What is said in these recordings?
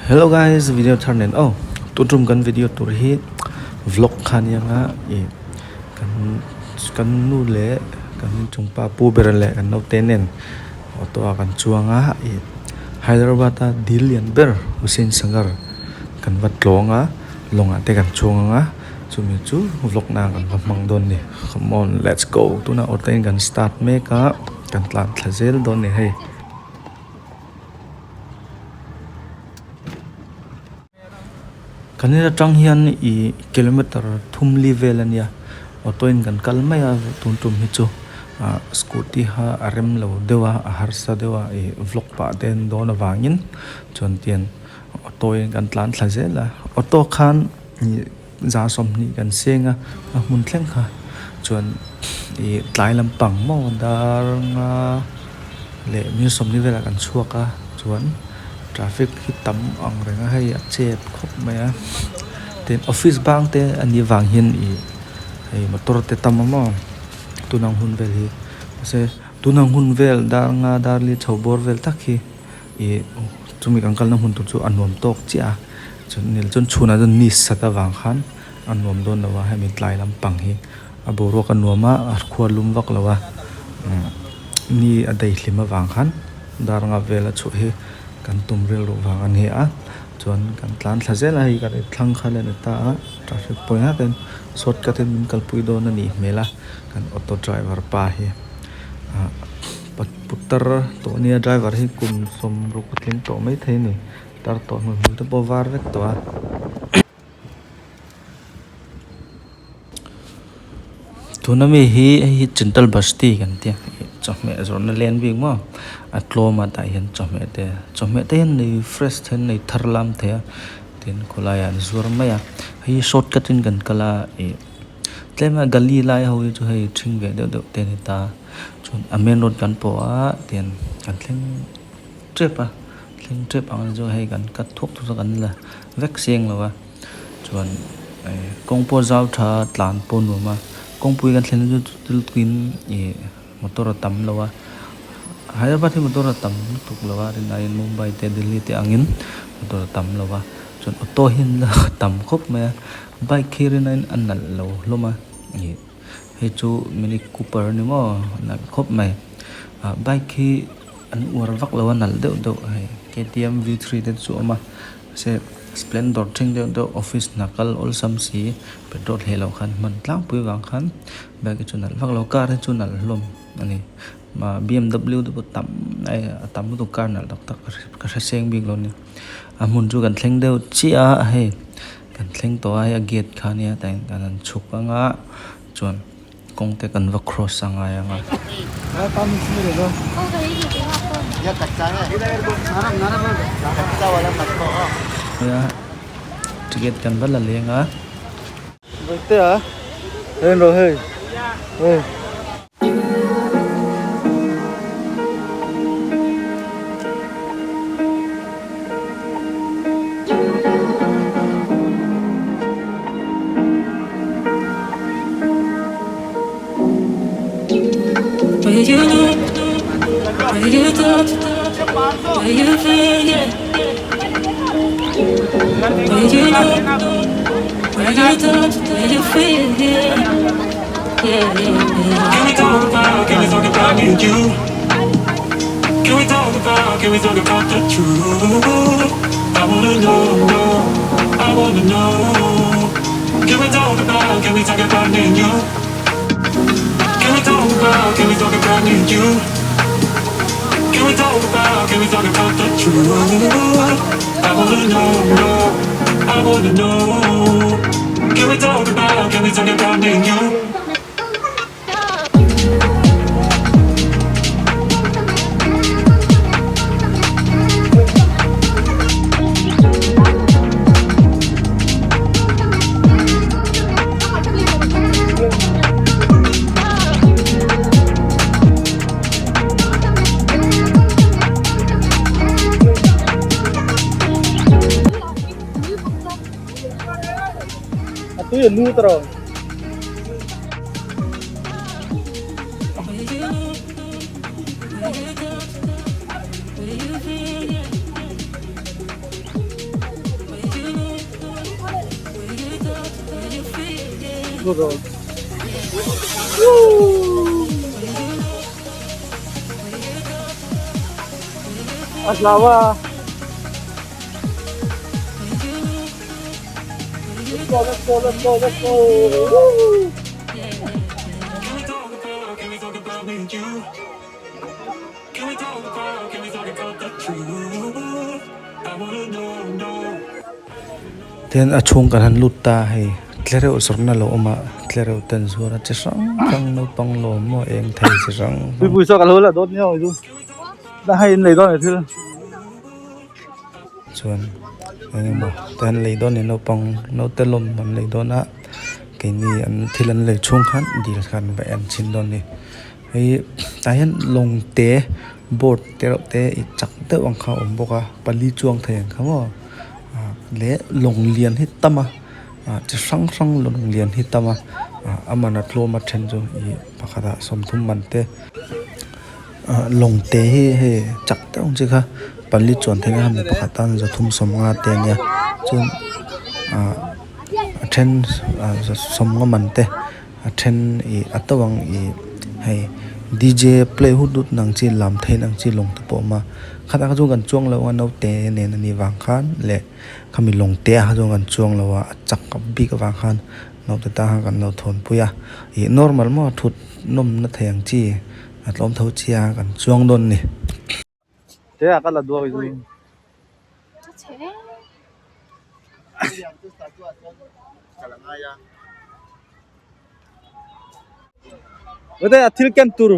Hello guys, video turn in. Oh, tutrum kan video tur hi vlog khan yanga kan nu le kan chungpa Pubera le kan no tenen auto kan chuanga Hyderabad Dil Lianber Sangar kan wat longa te kan chuanga chumi chu vlog na kan mangdon ni. Come on, let's go. Tuna ortain kan start make kan tlan thazel don ni hey. Kanina tang hian kilometer thumli velania otoin kan kalmaya tuntum hi chu scooty ha arem lo dewa harsa dewa vlog pa den don awangin chon tian otoin kan tlan thlazela auto khan za som ni kan senga mun thleng kha chon Tleirawl pang mo dar nga le mi som ni vela kan chuaka chuan traffic hi tam ang renga hay chet khop maya ten office bang te ani wang hin hey motor te tam mo tunang hun vel hi se tunang hun vel dar nga dar li chobor vel takhi chumi angkal na hun tu chu anom tok chia chun nil chun chuna don ni sata wang khan anom don lawa ha mi Tleirawl pang hi aboro kan nuama khwa lum wak lawa ni adai hlima wang khan dar nga vela chu hi kan tumrel ro wang an he chuan kan tlan thlazela hi kan thlang khala na ta traffic point ha ten shortcut in kalpui don ani mela kan auto driver pa hi putar to nia driver hi kum som ro kutling to mai thei ni tar to mun to bovar vek to tunami hi gentle basti kan ti chawhmeh zawhna len bing mo atloma ta hian chawhmeh te hian nei fresh then nei tharlam the tin kholayan zur maya hi shortcut in kan kala tlema gali lai ho chu hei thing ve de te ni ta chun amen road kan po ten kan thleng trip ang jo hei kan kat thok tu kan la vek seng lawa chuan kongpo zau tha tlan po nu ma kongpui kan thlen ju til twin motor tam lawa Hyderabad hi motor tam tuk lawa rin ayin Mumbai te Delhi te angin motor tam lawa chon auto hin la tam khop ma bike hi rin ayin annal lo loma he chu Mini Cooper ni mo na khop mai bike hi an war vak lawa nal deuh KTM V3 te chu ama se Splendor thing de office nakal all some si petrol helo khan man tlang pui wang khan ba ke chunal vak lo car chu nal lom ani ma BMW du tam du car nal dak tak ka seng bing lo ni amun chu kan thleng deu chia he kan thleng to a gate khania ta kan chuk anga chon kong te kan va cross anga anga tam si le lo ya kaccha hai naram kaccha wala mat ko ya ticket kan bala lenga boite hen ro hey hey Can we talk about me and you? Can we talk about the truth? I wanna know. Can we talk about me and you? Can we talk about me and you? Can we talk about the truth? I wanna know. Can we talk about me and you? tu ya lu terus rồi Aslava let's go let's go let's go let's go Can we talk about me and you? Can we talk about the truth? I wanna know. Then a chung kan han lutta hei Tleirawl sorna lo oma Tleirawl ten zura chi sang sang naupang lo mo eng thei chi sang Bùi bùi sao cả lối là đốt nhau rồi đã hay lấy đó này thưa chuan anh mo ten lei don ni naupang no telom man lei don a ke ni an thilan lei chung khan dil khan ba an chin don ni hei ta hian long te board te ro te I chak te wang kha om boka pali chuang thei an khamo le long lian hi tama chi sang sang long lian hi tama amana tloma then jo I pakhada somthum man te long te he chak te ong chi kha pali chuan thena ham pakhatan zo thum somnga te nya chun then somnga man te then I atawang I hei DJ play hudut nang chi lam thei nang chi long te po ma khata ka jong kan chuang lo no te ne ni wang khan le khami long te ha jong kan chuang lo wa chak ka bi ka wang khan no te ta ha kan no thon puya I normal mo thut nom na theng chi atlom tho chia kan chuang don ni thế à các là đua rồi ở đây là thiếu kem tur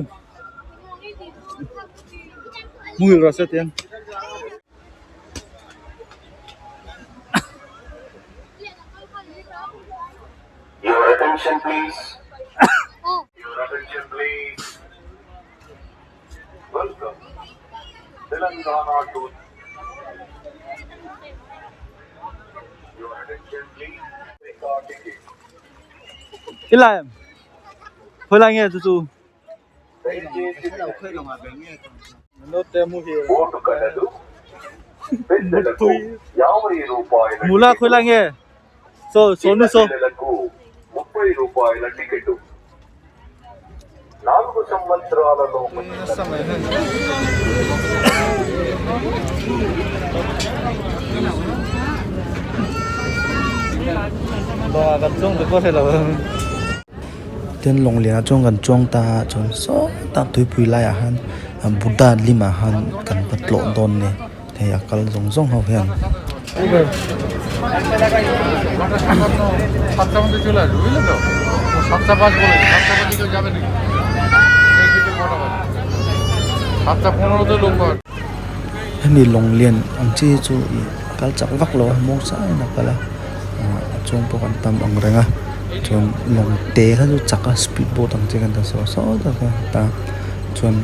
mùi rồi sẽ tiền Your attention, please. Your attention, please. Welcome. Telangana to. Your attention, please. Take our ticket. cái này hơi lạnh nghe chú chú nó tem mua here Go to Kannadu. Peddalaku. Yavai roopayalu. mula hơi lạnh nghe so nu so పిల్లలకు 30 రూపాయల ticket 4 సంవత్సరాలలో đó gần chung thì có thể là ten long lian chong kan chuang ta chon so ta tui pui lai a han buddha lima han kan patlo don ne thei akal zong zong ho hian hemi long lian ang chi chu I kal chak vak lo mo sa na kala chong po kan tam ang renga chon long te kha chu chaka speedboat ang chikan ta so ta ta chon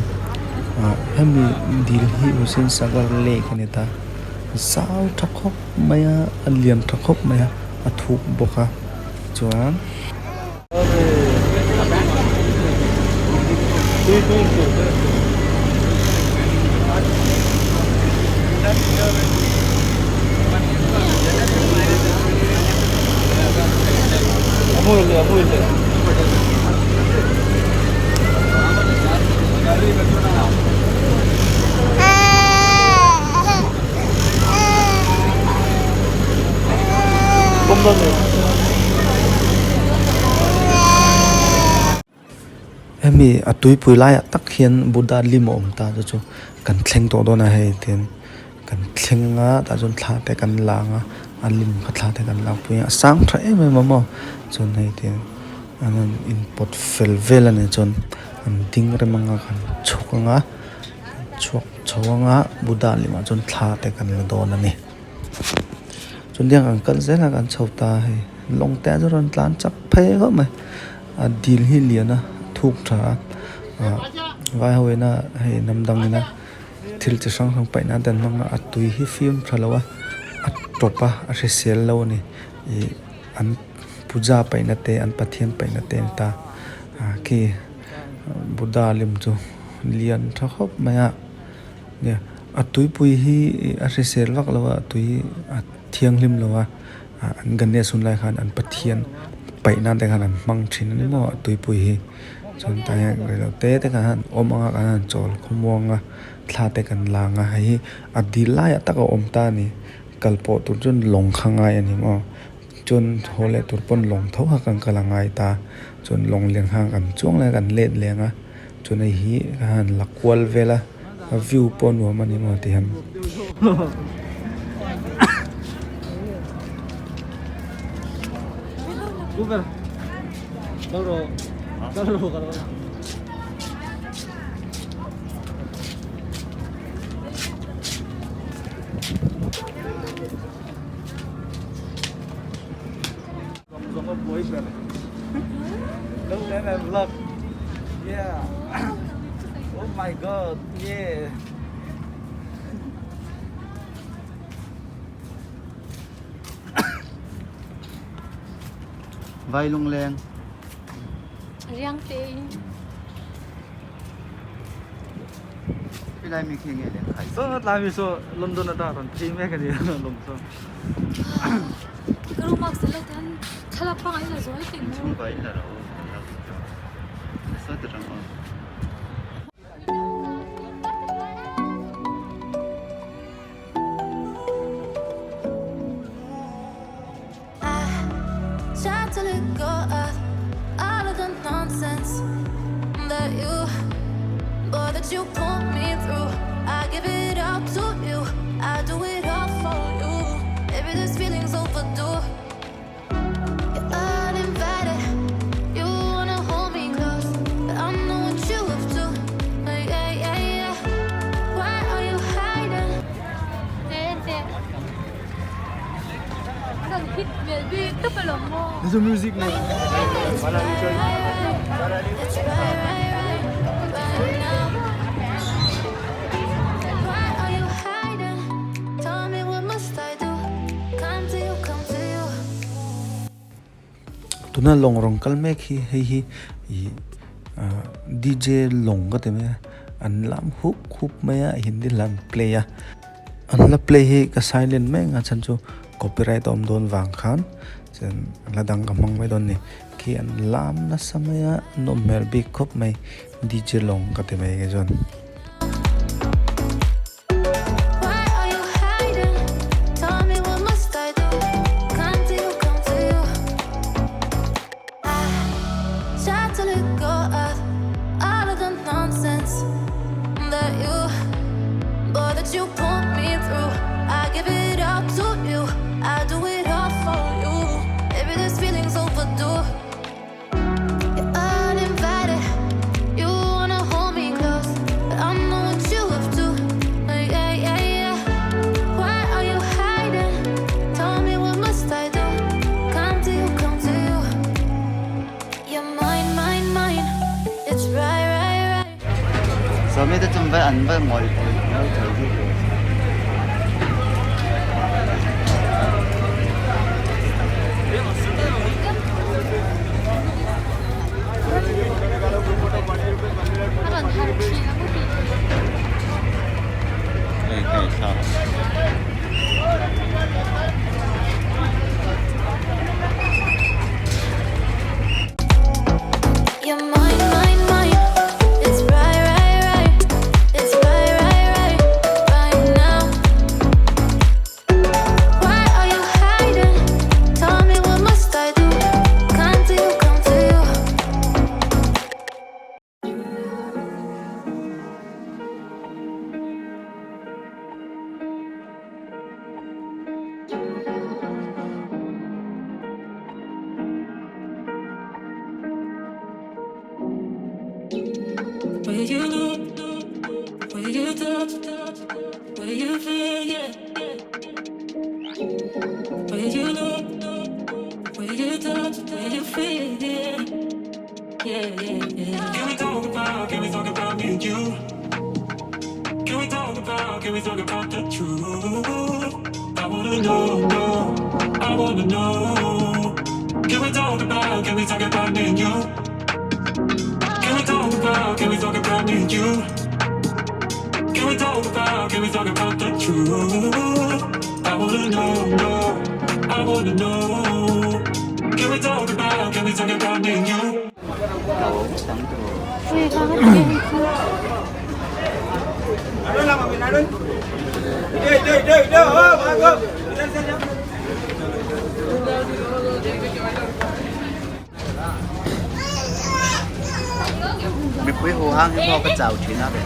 hemi dil hi usin sagar le kani ta sao thakop maya alian thakop maya athuk boka chuan mùi không đâu nữa hemi atui pui lai tak hian buddha limo om ta chu kan thleng to dona he ten kan thlenga ta chon thla te kan langa alim kha thla te kan lang puya sang tha em mo chon nei te anan in pot fel vel ane chon an ding re manga kan chukanga chok chawanga buddha lima chon thla te kan la don ani chon diang angkal zela kan chhota he long te ron tlan chap phe go mai a dil hi liana thuk tha vai hoina he namdang na thil chi sang sang paina den manga atui hi film thalawa atopa a hrisel lo ni I an puja paina te an pathian paina te ta ki buddha lim chu lian tha khop maya ne atui pui hi a hrisel wak lawa atui a thiang lim lawa an ganne sun lai khan an pathian pai na te khan mang thin ni mo tui pui hi chon ta yang re te khan om anga kan chol khumwanga thla te kan langa hi adilai ataka om ta ni kalpo tur chun long khangai ani mo chun hole tur pon long tho ha kan kalangai ta chun long leng hang kan chuang la kan let lenga chun hi han lakwal vela view pon wa mani mo ti ham Pubera. Dawr Zo. Boyfriend. Don't let them vlog. Yeah. Oh my god. Yeah. Vai lung leng riang te cái này mình khi nghe lên khai So làm gì so London ada ron three me cái gì lom so. cái rumah selalu kan kalau pang ini lah zoe ting chung vậy là đâu sao tự rằng Try to let go of all of the nonsense that you put me through. I give it all to you. I do it all for you. Maybe this feeling's overdue. You're uninvited. You wanna hold me close, but I know what you have to. Yeah, yeah, yeah. Why are you hiding? Đang hit baby tức là lòng mơ. There's a music now. It's right now. Why are you hiding? Tell me what must I do? Come to you, come to you. tuna long rong kalme khi hi DJ long ka te me an lam hup maya hindi lam play ya an la play hi ka silent me nga chan chu copyright om don wang khan chen la dang ka mang mai don ni khi an lam na samaya no mer bi khop mai DJ long ka te me ge jon Why are you hiding? Tell me what must I do? Come to you, come to you. I try to let go of all of the nonsense that you put me through. I give it all to you. I do it all for you. Maybe this feeling's overdue. You're uninvited. You wanna hold me close, but I know what you have to. Yeah, yeah, yeah. Why are you hiding? Tell me what must I do? Come to you, come to you. You're mine, mine, mine. It's right, right, right. sau mấy cái chung với anh với ngồi nó thử cái Orang harus sih aku cái sao You're mine, mine, mine. It's right, right, right. It's right, right, right. Right now. Why are you hiding? Tell me what must I do? Come to you, come to you. Where you look, where you touch, where you feel, yeah. Where you look, where you touch, where you feel, yeah. Yeah, yeah, yeah. Can we talk about me and you? Can we talk about the truth? I wanna know, I wanna know. Can we talk about me and you? Can we talk about me and you? Can we talk about the truth? I wanna know, I wanna know. Can we talk about me and you? Ui, khá hết tiền chứ. Mình quý hồ hang thì cái chảo chuyện nào đấy.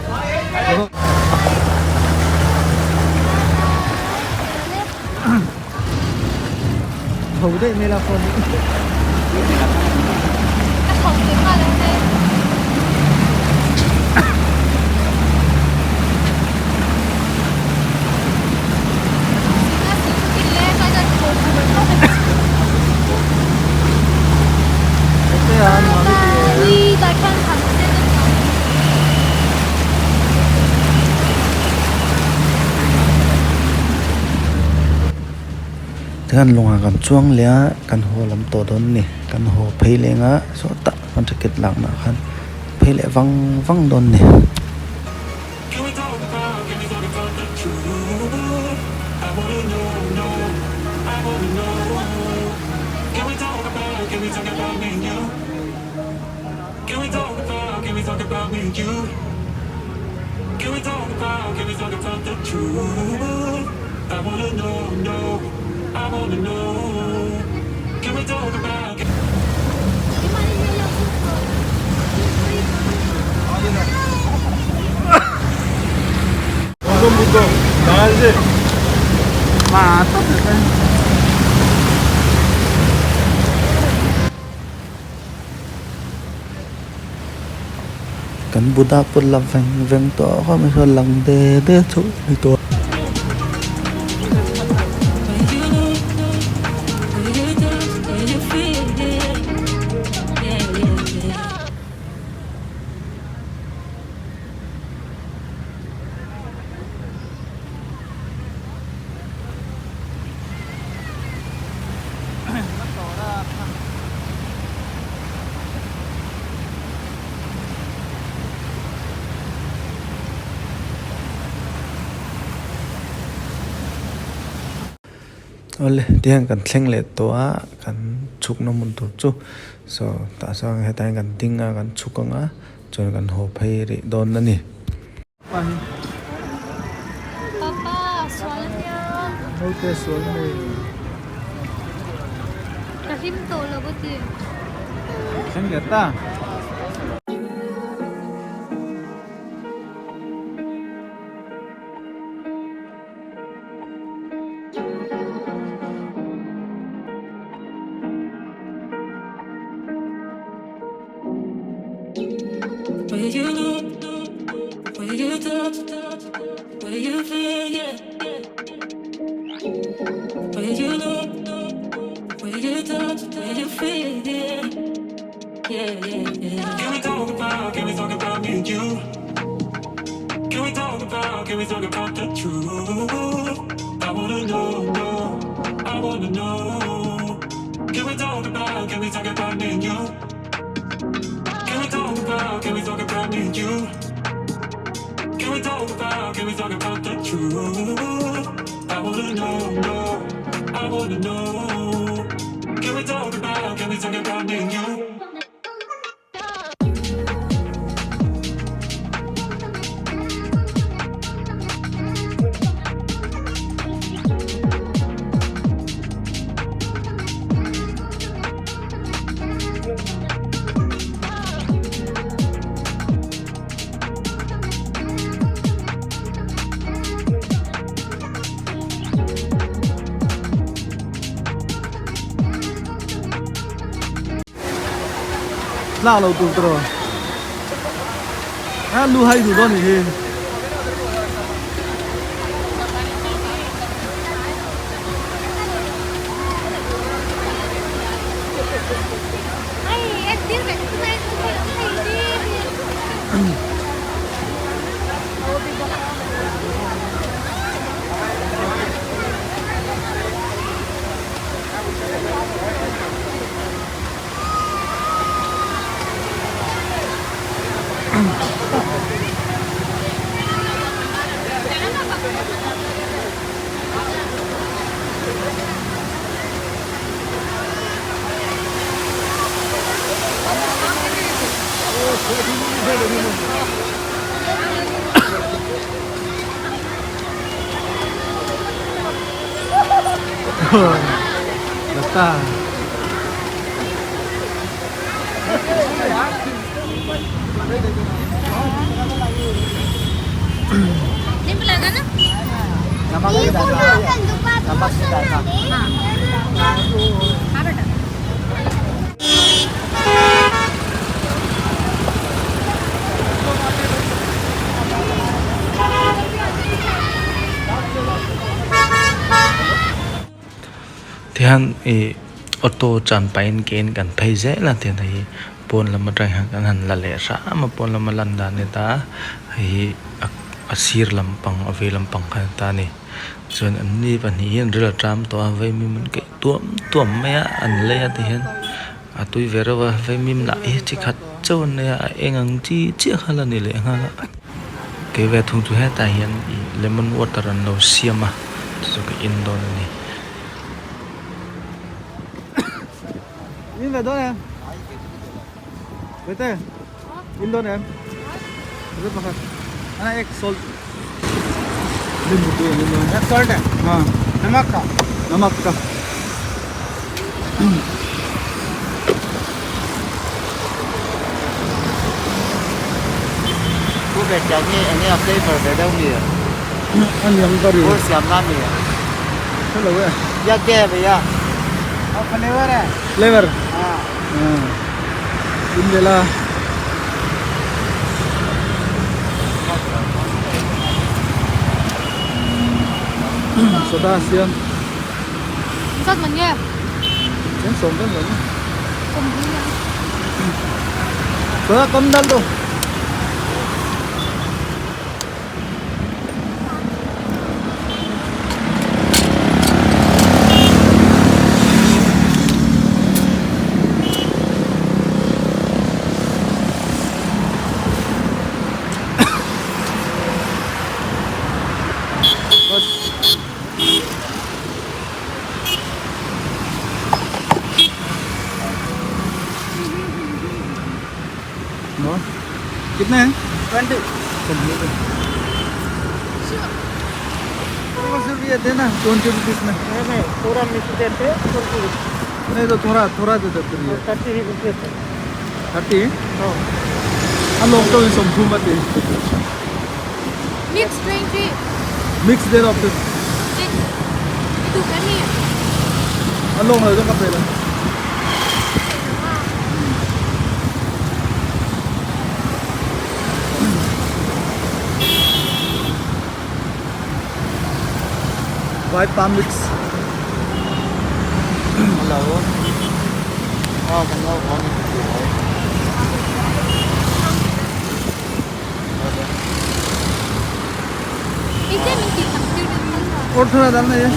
Hầu đấy mới là con. Các phòng tiếng là lên đây. Đi tại căn thẳng trên Dengan lunga kan chuang lea kan ho lam to don ni kan ho phei lenga so ta man ticket lang na khan phei le wang wang don ni. Can we talk about the truth? I wanna know, I wanna know. Can we talk about me and you? Can we talk about me and you? Can we talk about the truth? I wanna know, I wanna know. Can we talk about Kan Buddha pun la veng veng to ko me so lang de chu ni to. Ole tiang kan thleng le to a kan chuk no mun tur chu so ta sang hetai kan tinga kan chukanga chon kan ho phei ri don na ni. Papa, soalnya Okay, so này. Rahim to lah betul. Xem get ta. where you look, where you touch, where you feel, yeah. Where you look, where you touch, where you feel, yeah. Yeah. Can we talk about me and you? Can we talk about the truth? I wanna know, I wanna know. Can we talk about me and you? Can we talk about me and you? Can we talk about the truth? I wanna know, I wanna know. Can we talk about me and you? Lao lâu tụt rồi. Lu hay tụt đó nhỉ? Ay, em biết vậy hôm nay không phải thầy đi. Basta. Ini belaga na? thì han ô tô tràn pain kén kan phei dễ là tiền thì pon là mà trang kan han là lẽ sa mà pon là mà lần đàn này ta thì asir lampang ave lampang khan ta ni chuan an ni pan hi hian rel tram to ve mi man ke tuam me an le ti hian a tui verwa ve mim la e chi khat chon ne a engang chi chi khala ni le nga ke ve thung chu he ta hian lemon water an lo siama chu ke in don ni In về đó em. Về đây. In đó em. Rất là khát. Anh एक salt. Lên một đũa lên rồi. एक salt है. हाँ. नमक का. नमक का. Cô bé cháu nghe anh em đây phải về đâu nhỉ? Anh nhầm có gì? Cô xem năm nhỉ? Thế là vậy. Ya क्या भैया? और फ्लेवर है? Flavor. हाँ. In về là. Soda xiên. Rất mình nghe. Chén sống rất lớn. Cùng đi nha. Soda cấm đắt đâu. Đó. कितने हैं? 20. ये देना 20 rupees में। नहीं पूरा मिक्स देते 20. नहीं तो थोड़ा थोड़ा दे देते हैं। 30 रुपये. 30? हाँ. हम लोग तो इन सब घूमते हैं। Mix 20. Mix दे दो फिर। Itu kami. हम लोग है तो कब देना? White palm mix. Hello. Oh, mình đâu có những cái gì Itu mình chỉ thằng tiêu được thôi. और थोड़ा डालना है।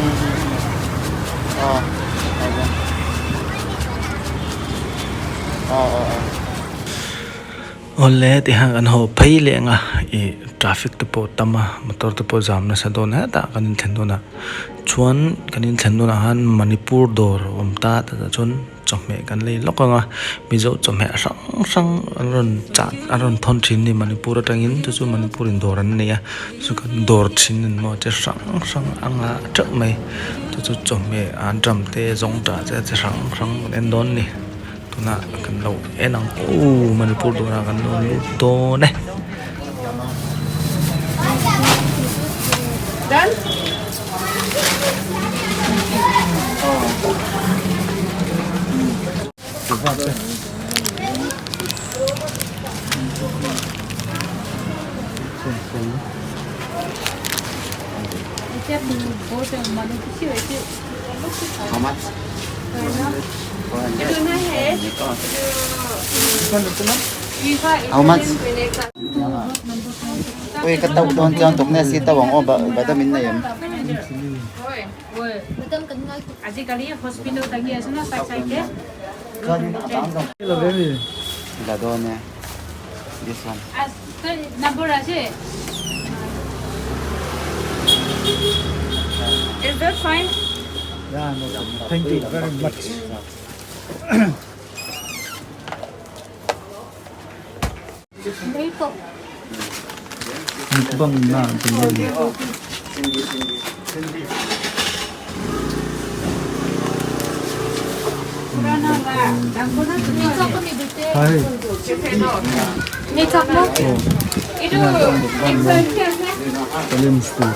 ole ti hang an ho phei le nga traffic te po tama motor te po jam na sa don ha ta kanin thlen dona chuan kanin thlen dona han Manipur Dawr ta chon chawhmeh kan lei lokanga mizo chawhmeh sang aron chat aron thon thin ni Manipur atangin chu Manipur in Dawr an neya chu kan Dawr thin mo che sang anga chawhmeh chu chawhmeh an dram te zawhna che sang en don ni tuna kan lo enang Manipur Dawr kan lo lu to ne How much? How much? Ui, cái tàu đón trang tổng này xí tàu bằng ô vitamin này em. 아직까지 호스피탈 다기에서는 사이사이게 Là đón nè. This one. 아, 그 나보라지. Is that fine? Yeah, no, thank you very much. Dito. Bang na tingnan. Hai. Ni chọc mo. Itu insert kan? Kalian mesti.